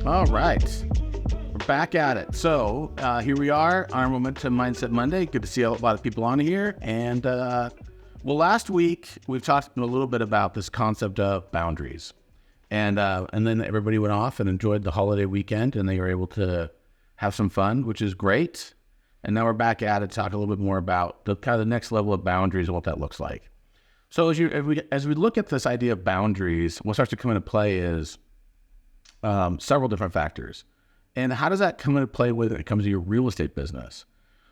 All right. We're back at it. So here we are on our Momentum Mindset Monday. Good to see a lot of people on here. And last week we've talked a little bit about this concept of boundaries. And then everybody went off and enjoyed the holiday weekend and they were able to have some fun, which is great. And now we're back at it to talk a little bit more about the kind of the next level of boundaries and what that looks like. So as we look at this idea of boundaries, what starts to come into play is several different factors. And how does that come into play when it comes to your real estate business?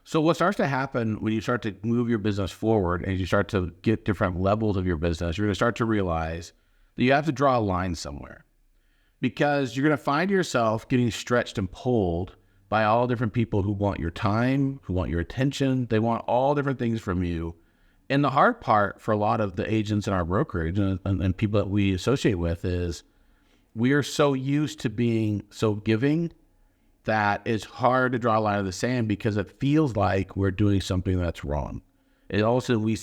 So what starts to happen when you start to move your business forward and you start to get different levels of your business, you're going to start to realize that you have to draw a line somewhere, because you're going to find yourself getting stretched and pulled by all different people who want your time, who want your attention. They want all different things from you. And the hard part for a lot of the agents in our brokerage and people that we associate with is we are so used to being so giving that it's hard to draw a line in the sand because it feels like we're doing something that's wrong. It also, we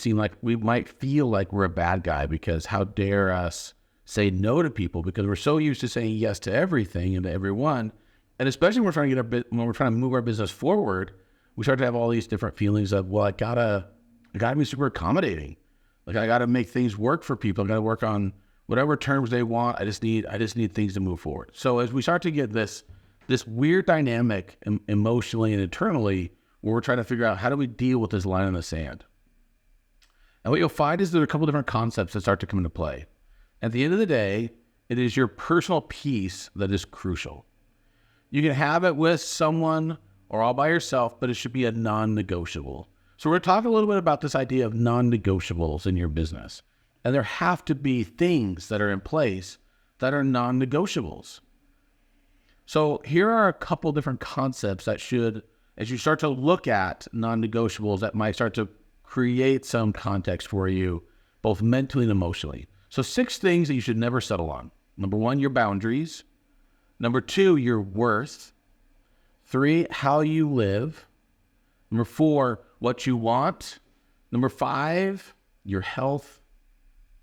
might feel like we're a bad guy because how dare us say no to people, because we're so used to saying yes to everything and to everyone. And especially when we're trying to move our business forward, we start to have all these different feelings of, well, I gotta be super accommodating. Like I gotta make things work for people. I gotta work on whatever terms they want. I just need things to move forward. So as we start to get this weird dynamic emotionally and internally, where we're trying to figure out how do we deal with this line in the sand. And what you'll find is there are a couple different concepts that start to come into play. At the end of the day, it is your personal peace that is crucial. You can have it with someone or all by yourself, but it should be a non-negotiable. So we're talking a little bit about this idea of non-negotiables in your business. And there have to be things that are in place that are non-negotiables. So here are a couple different concepts that should, as you start to look at non-negotiables, that might start to create some context for you, both mentally and emotionally. So 6 things that you should never settle on. Number 1, your boundaries. Number 2, your worth. 3, how you live. Number 4, what you want. Number 5, your health.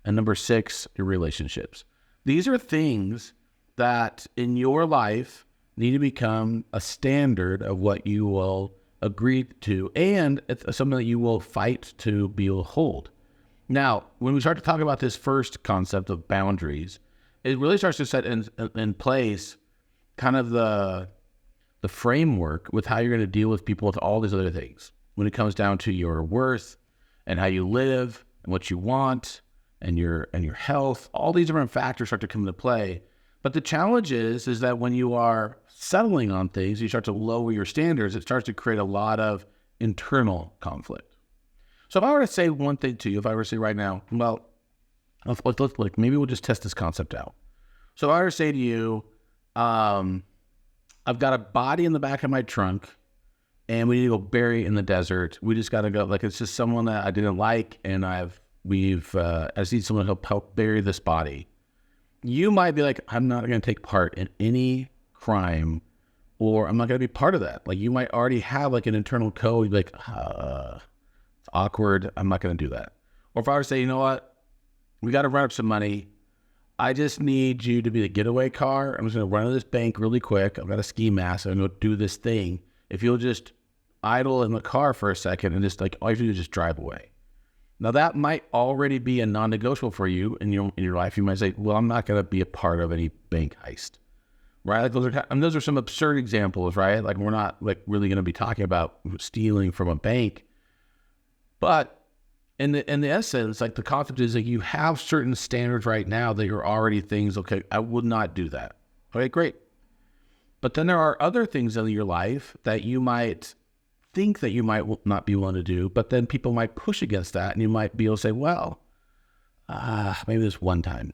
And number 6, your relationships. These are things that in your life need to become a standard of what you will agree to, and it's something that you will fight to be able to hold. Now, when we start to talk about this first concept of boundaries, it really starts to set in place kind of the framework with how you're going to deal with people with all these other things. When it comes down to your worth and how you live and what you want and your health, all these different factors start to come into play. But the challenge is that when you are settling on things, you start to lower your standards, it starts to create a lot of internal conflict. So if I were to say one thing to you, if I were to say right now, well, let's maybe we'll just test this concept out. So if I were to say to you, I've got a body in the back of my trunk and we need to go bury it in the desert. We just got to go, like, it's just someone that I didn't like and I just need someone to help bury this body. You might be like, I'm not going to take part in any crime, or I'm not going to be part of that. Like, you might already have like an internal code. You'd be like, it's awkward. I'm not going to do that. Or if I were to say, you know what, we got to run up some money. I just need you to be the getaway car. I'm just going to run to this bank really quick. I've got a ski mask. I'm going to do this thing. If you'll just idle in the car for a second and just like, all you have to do is just drive away. Now that might already be a non-negotiable for you in your life. You might say, well, I'm not going to be a part of any bank heist, right? Like those are some absurd examples, right? Like we're not like really going to be talking about stealing from a bank, but in the essence, like the concept is that you have certain standards right now that you're already things, okay, I would not do that. Okay, great. But then there are other things in your life that you might think that you might not be willing to do, but then people might push against that and you might be able to say, well, maybe this one time,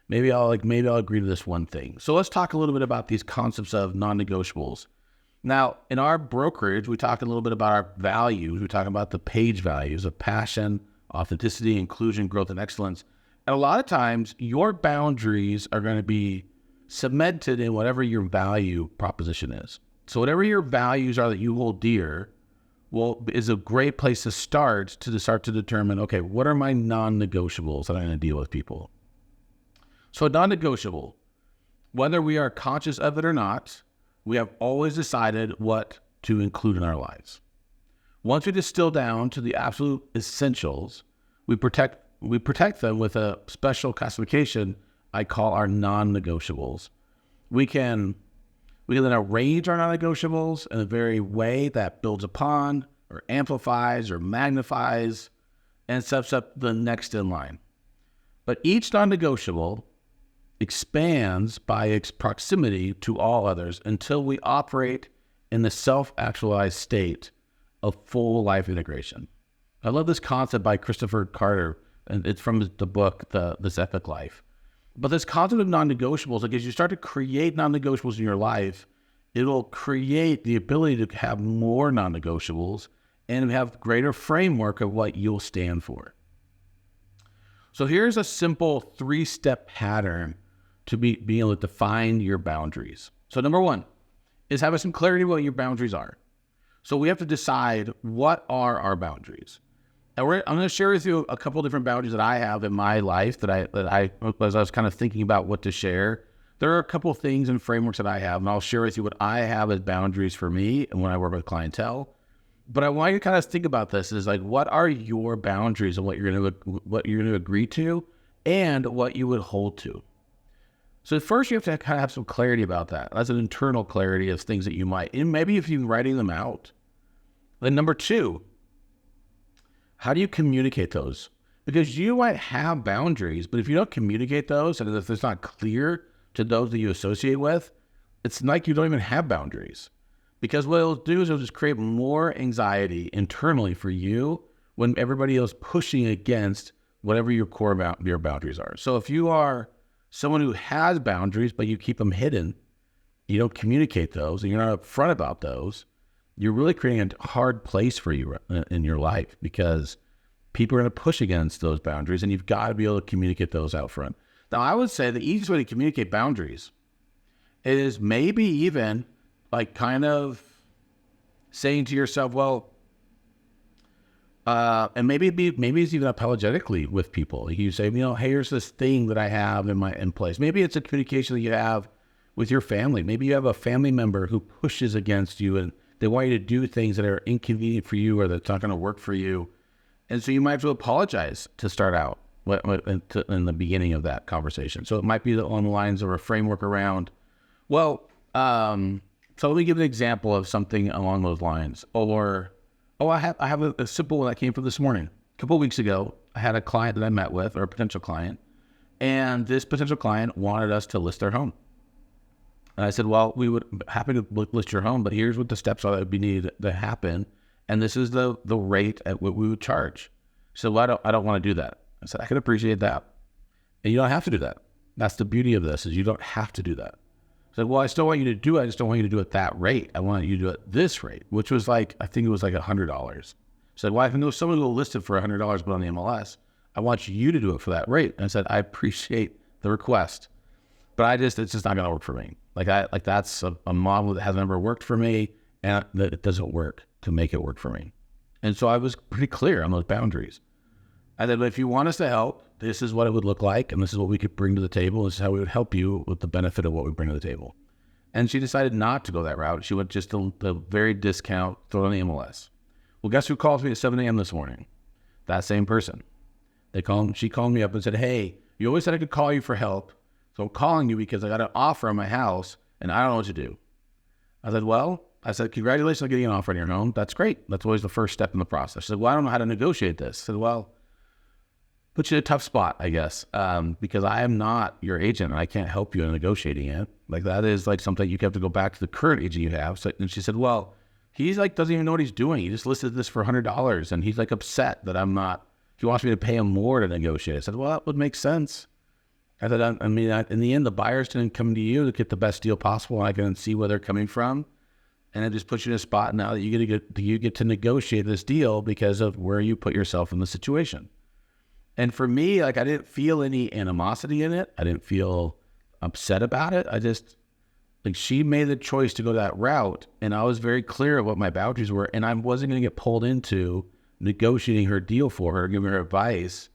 maybe I'll agree to this one thing. So let's talk a little bit about these concepts of non-negotiables. Now, in our brokerage, we talk a little bit about our values. We talk about the page values of passion, authenticity, inclusion, growth, and excellence. And a lot of times your boundaries are going to be cemented in whatever your value proposition is. So whatever your values are that you hold dear, is a great place to start to determine, okay, what are my non-negotiables that I'm going to deal with people? So a non-negotiable Whether we are conscious of it or not, we have always decided what to include in our lives. Once we distill down to the absolute essentials, we protect them with a special classification I call our non-negotiables. We can then arrange our non-negotiables in a very way that builds upon or amplifies or magnifies and sets up the next in line. But each non-negotiable expands by its proximity to all others until we operate in the self-actualized state of full life integration. I love this concept by Christopher Carter, and it's from the book, This Epic Life. But this concept of non-negotiables, like as you start to create non-negotiables in your life, it'll create the ability to have more non-negotiables and have greater framework of what you'll stand for. So here's a simple 3-step pattern to being able to define your boundaries. So number 1 is having some clarity what your boundaries are. So we have to decide what are our boundaries. And I'm going to share with you a couple of different boundaries that I have in my life that I as I was kind of thinking about what to share. There are a couple of things and frameworks that I have, and I'll share with you what I have as boundaries for me and when I work with clientele. But I want you to kind of think about this is like, what are your boundaries and what you're going to agree to and what you would hold to. So first you have to kind of have some clarity about that. That's an internal clarity of things that you might, and maybe if you're writing them out. Then number 2, how do you communicate those? Because you might have boundaries, but if you don't communicate those, and if it's not clear to those that you associate with, it's like you don't even have boundaries. Because what it'll do is it'll just create more anxiety internally for you when everybody else pushing against whatever your your boundaries are. So if you are someone who has boundaries, but you keep them hidden, you don't communicate those, and you're not upfront about those, you're really creating a hard place for you in your life because people are going to push against those boundaries, and you've got to be able to communicate those out front. Now, I would say the easiest way to communicate boundaries is maybe even like kind of saying to yourself, well, and maybe it's even apologetically with people. You say, hey, here's this thing that I have in place. Maybe it's a communication that you have with your family. Maybe you have a family member who pushes against you and they want you to do things that are inconvenient for you or that's not going to work for you. And so you might have to apologize to start out in the beginning of that conversation. So it might be on the lines of a framework around, so let me give an example of something along those lines. Or, I have a simple one that came from this morning. A couple of weeks ago, I had a client that I met with, or a potential client, and this potential client wanted us to list their home. And I said, well, we would be happy to list your home, but here's what the steps are that would be needed to happen. And this is the rate at what we would charge. So I don't want to do that. I said, I can appreciate that. And you don't have to do that. That's the beauty of this, is you don't have to do that. I said, well, I still want you to do it. I just don't want you to do it that rate. I want you to do it this rate, which was like, I think it was like $100. I said, well, if I know someone will list it for $100, but on the MLS, I want you to do it for that rate. And I said, I appreciate the request, but it's just not going to work for me. That's a model that has never worked for me, and it doesn't work to make it work for me. And so I was pretty clear on those boundaries. I said, if you want us to help, this is what it would look like, and this is what we could bring to the table. This is how we would help you with the benefit of what we bring to the table. And she decided not to go that route. She went just the very discount, throw it on the MLS. Well, guess who calls me at 7 a.m. this morning? That same person. She called me up and said, hey, you always said I could call you for help, so I'm calling you because I got an offer on my house, and I don't know what to do. I said, congratulations on getting an offer on your home. That's great. That's always the first step in the process. She said, well, I don't know how to negotiate this. I said, well, put you in a tough spot, I guess, because I am not your agent and I can't help you in negotiating it. Like that is like something you have to go back to the current agent you have. So, and she said, well, he's like, doesn't even know what he's doing. He just listed this for $100 and he's like upset that I'm not, he wants me to pay him more to negotiate. I said, well, that would make sense. I said, in the end, the buyers didn't come to you to get the best deal possible. And I can see where they're coming from. And it just puts you in a spot now that you get to negotiate this deal because of where you put yourself in the situation. And for me, like I didn't feel any animosity in it. I didn't feel upset about it. I just, like she made the choice to go that route. And I was very clear of what my boundaries were. And I wasn't going to get pulled into negotiating her deal for her, giving her advice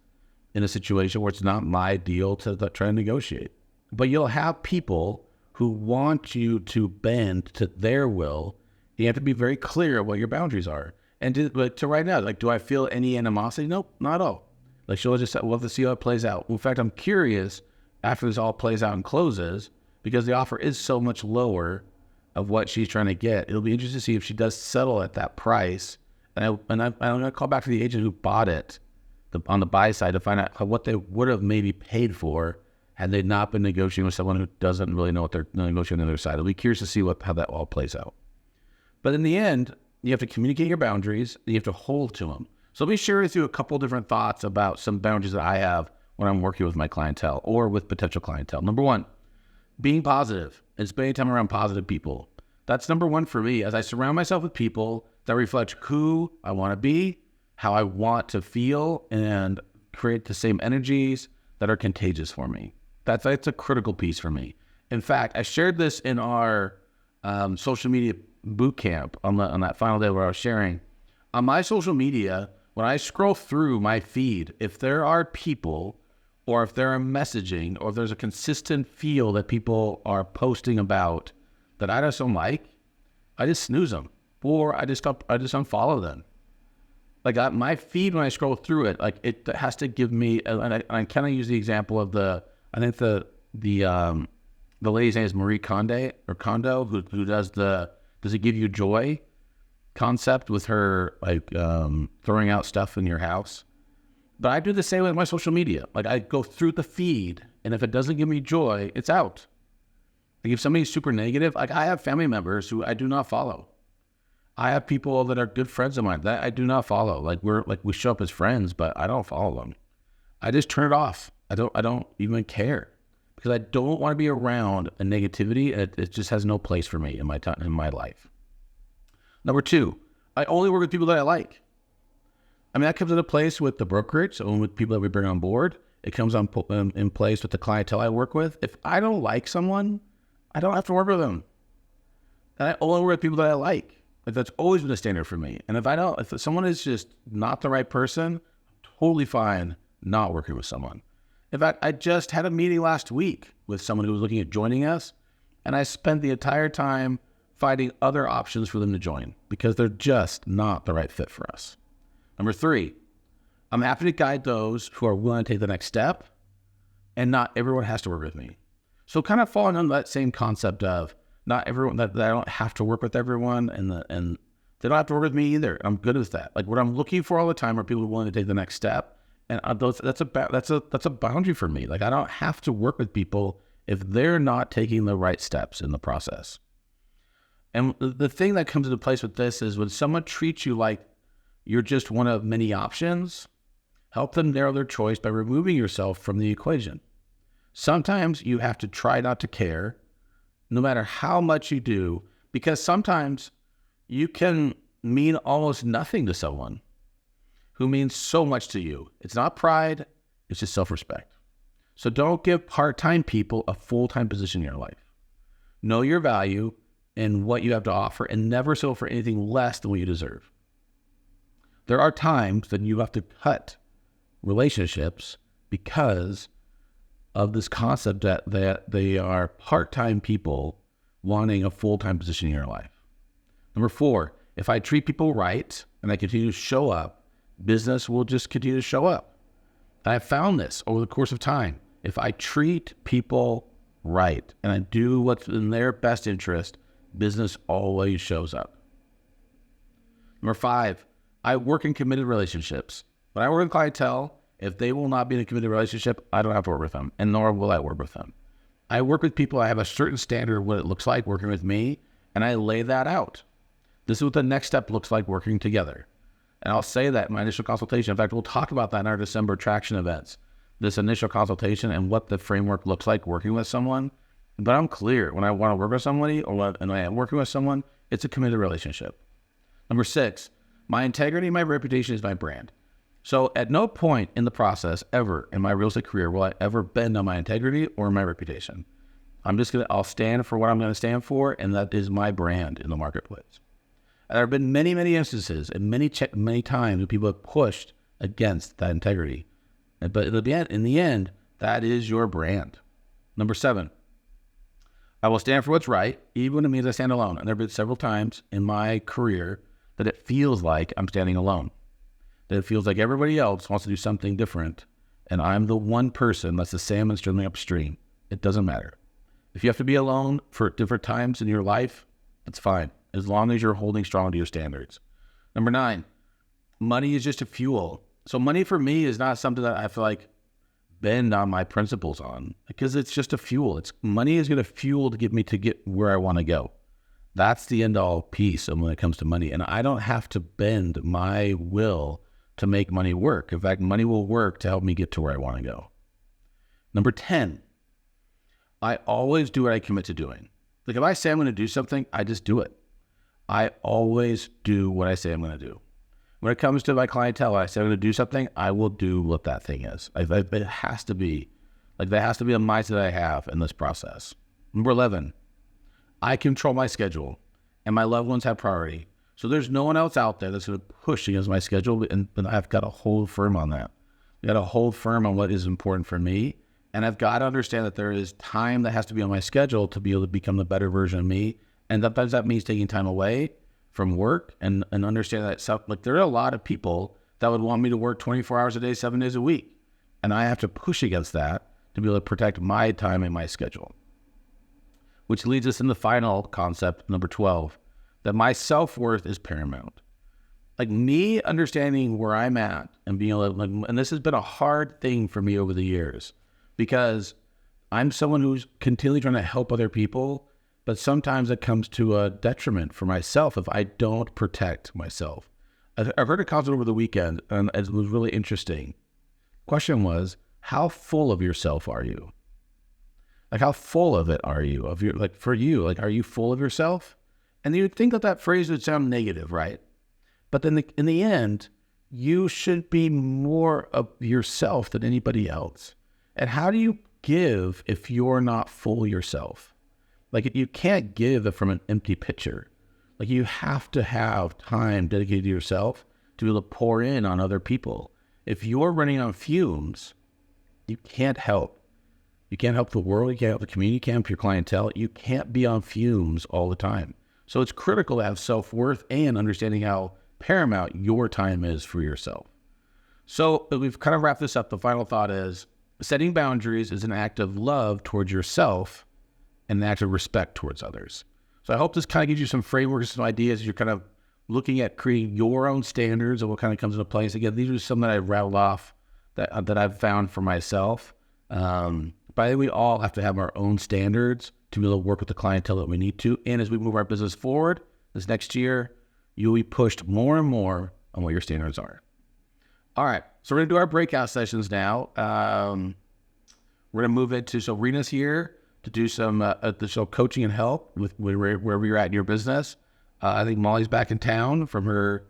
in a situation where it's not my deal to try to negotiate. But you'll have people who want you to bend to their will, you have to be very clear what your boundaries are. And to right now, like, do I feel any animosity? Nope, not at all. Like, we'll have to see how it plays out. In fact, I'm curious after this all plays out and closes, because the offer is so much lower of what she's trying to get. It'll be interesting to see if she does settle at that price. And I'm going to call back to the agent who bought it on the buy side to find out what they would have maybe paid for had they not been negotiating with someone who doesn't really know what they're negotiating on the other side. I'll be curious to see how that all plays out. But in the end, you have to communicate your boundaries, and you have to hold to them. So let me share with you a couple different thoughts about some boundaries that I have when I'm working with my clientele or with potential clientele. Number one, being positive and spending time around positive people. That's number one for me, as I surround myself with people that reflect who I want to be, how I want to feel, and create the same energies that are contagious for me. That's a critical piece for me. In fact, I shared this in our social media boot camp on that final day where I was sharing. On my social media, when I scroll through my feed, if there are people or if there are messaging or if there's a consistent feel that people are posting about that I just don't like, I just snooze them or I just unfollow them. Like my feed, when I scroll through it, like it has to give me, and I kind of use the example of I think the lady's name is Marie Kondo, who does it give you joy concept with her, like throwing out stuff in your house. But I do the same with my social media. Like I go through the feed, and if it doesn't give me joy, it's out. Like if somebody's super negative, like I have family members who I do not follow. I have people that are good friends of mine that I do not follow. Like we show up as friends, but I don't follow them. I just turn it off. I don't even care because I don't want to be around a negativity. It just has no place for me in my life. Number two, I only work with people that I like. I mean, that comes into place with the brokerage, so with people that we bring on board. It comes in place with the clientele I work with. If I don't like someone, I don't have to work with them. And I only work with people that I like. Like that's always been a standard for me. And if someone is just not the right person, I'm totally fine not working with someone. In fact, I just had a meeting last week with someone who was looking at joining us, and I spent the entire time finding other options for them to join because they're just not the right fit for us. Number three, I'm happy to guide those who are willing to take the next step, and not everyone has to work with me. So kind of falling on that same concept of not everyone, that I don't have to work with everyone, and they don't have to work with me either. I'm good with that. Like what I'm looking for all the time are people who are willing to take the next step, and that's a boundary for me. Like I don't have to work with people if they're not taking the right steps in the process. And the thing that comes into place with this is when someone treats you like you're just one of many options, help them narrow their choice by removing yourself from the equation. Sometimes you have to try not to care, no matter how much you do, because sometimes you can mean almost nothing to someone who means so much to you. It's not pride, it's just self-respect. So don't give part-time people a full-time position in your life. Know your value and what you have to offer, and never settle for anything less than what you deserve. There are times that you have to cut relationships because of this concept that they are part-time people wanting a full-time position in your life. Number four, if I treat people right and I continue to show up, business will just continue to show up. And I found this over the course of time. If I treat people right and I do what's in their best interest, business always shows up. Number five, I work in committed relationships. When I work with clientele, if they will not be in a committed relationship, I don't have to work with them, and nor will I work with them. I work with people, I have a certain standard of what it looks like working with me, and I lay that out. This is what the next step looks like working together. And I'll say that in my initial consultation. In fact, we'll talk about that in our December traction events, this initial consultation and what the framework looks like working with someone. But I'm clear when I want to work with somebody or when I am working with someone, it's a committed relationship. Number six, my integrity and my reputation is my brand. So at no point in the process ever in my real estate career will I ever bend on my integrity or my reputation. I'll stand for what I'm going to stand for, and that is my brand in the marketplace. And there have been many, many instances and many times when people have pushed against that integrity. But in the end, that is your brand. Number seven, I will stand for what's right, even when it means I stand alone. And there have been several times in my career that it feels like I'm standing alone, that it feels like everybody else wants to do something different, and I'm the one person that's the salmon swimming upstream. It doesn't matter. If you have to be alone for different times in your life, that's fine, as long as you're holding strong to your standards. Number 9, money is just a fuel. So money for me is not something that I feel like bend on my principles on, because it's just a fuel. Money is going to fuel to get where I want to go. That's the end all piece when it comes to money. And I don't have to bend my will to make money work. In fact, money will work to help me get to where I want to go. Number 10, I always do what I commit to doing. Like if I say I'm going to do something, I just do it. I always do what I say I'm going to do. When it comes to my clientele, I say I'm going to do something, I will do what that thing is. It has to be, like that has to be a mindset I have in this process. Number 11, I control my schedule and my loved ones have priority. So there's no one else out there that's going to push against my schedule, and I've got to hold firm on that. I've got to hold firm on what is important for me, and I've got to understand that there is time that has to be on my schedule to be able to become the better version of me, and sometimes that means taking time away from work and understand that like there are a lot of people that would want me to work 24 hours a day, 7 days a week. And I have to push against that to be able to protect my time and my schedule. Which leads us in the final concept, number 12, that my self-worth is paramount. Like me understanding where I'm at and being able to, and this has been a hard thing for me over the years, because I'm someone who's continually trying to help other people, but sometimes it comes to a detriment for myself if I don't protect myself. I've heard a concept over the weekend, and it was really interesting. Question was, how full of yourself are you? Like, how full of it are you? For you, are you full of yourself? And you'd think that phrase would sound negative, right? But then in the end, you should be more of yourself than anybody else. And how do you give if you're not full yourself? Like, you can't give from an empty pitcher. Like, you have to have time dedicated to yourself to be able to pour in on other people. If you're running on fumes, you can't help. You can't help the world. You can't help the community. You can't help your clientele. You can't be on fumes all the time. So it's critical to have self-worth and understanding how paramount your time is for yourself. So we've kind of wrapped this up. The final thought is setting boundaries is an act of love towards yourself and an act of respect towards others. So I hope this kind of gives you some frameworks, some ideas. You're kind of looking at creating your own standards of what kind of comes into place. Again, these are some that I rattled off that I've found for myself. But I think we all have to have our own standards to be able to work with the clientele that we need to. And as we move our business forward this next year, you'll be pushed more and more on what your standards are. All right, so we're going to do our breakout sessions now. We're going to move into, so Rena's here to do some additional coaching and help with wherever you're at in your business. I think Molly's back in town from her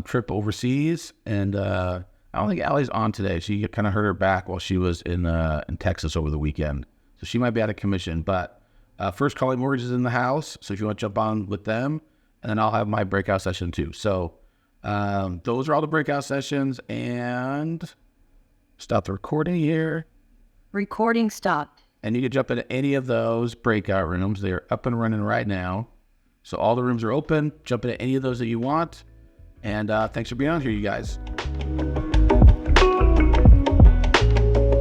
trip overseas, and I don't think Allie's on today. She kind of hurt her back while she was in Texas over the weekend, so she might be out of commission. But First Calling Mortgage is in the house, so if you want to jump on with them, and then I'll have my breakout session too. So those are all the breakout sessions, and stop the recording here. Recording stopped. And you can jump into any of those breakout rooms. They are up and running right now. So all the rooms are open. Jump into any of those that you want. And thanks for being on here, you guys.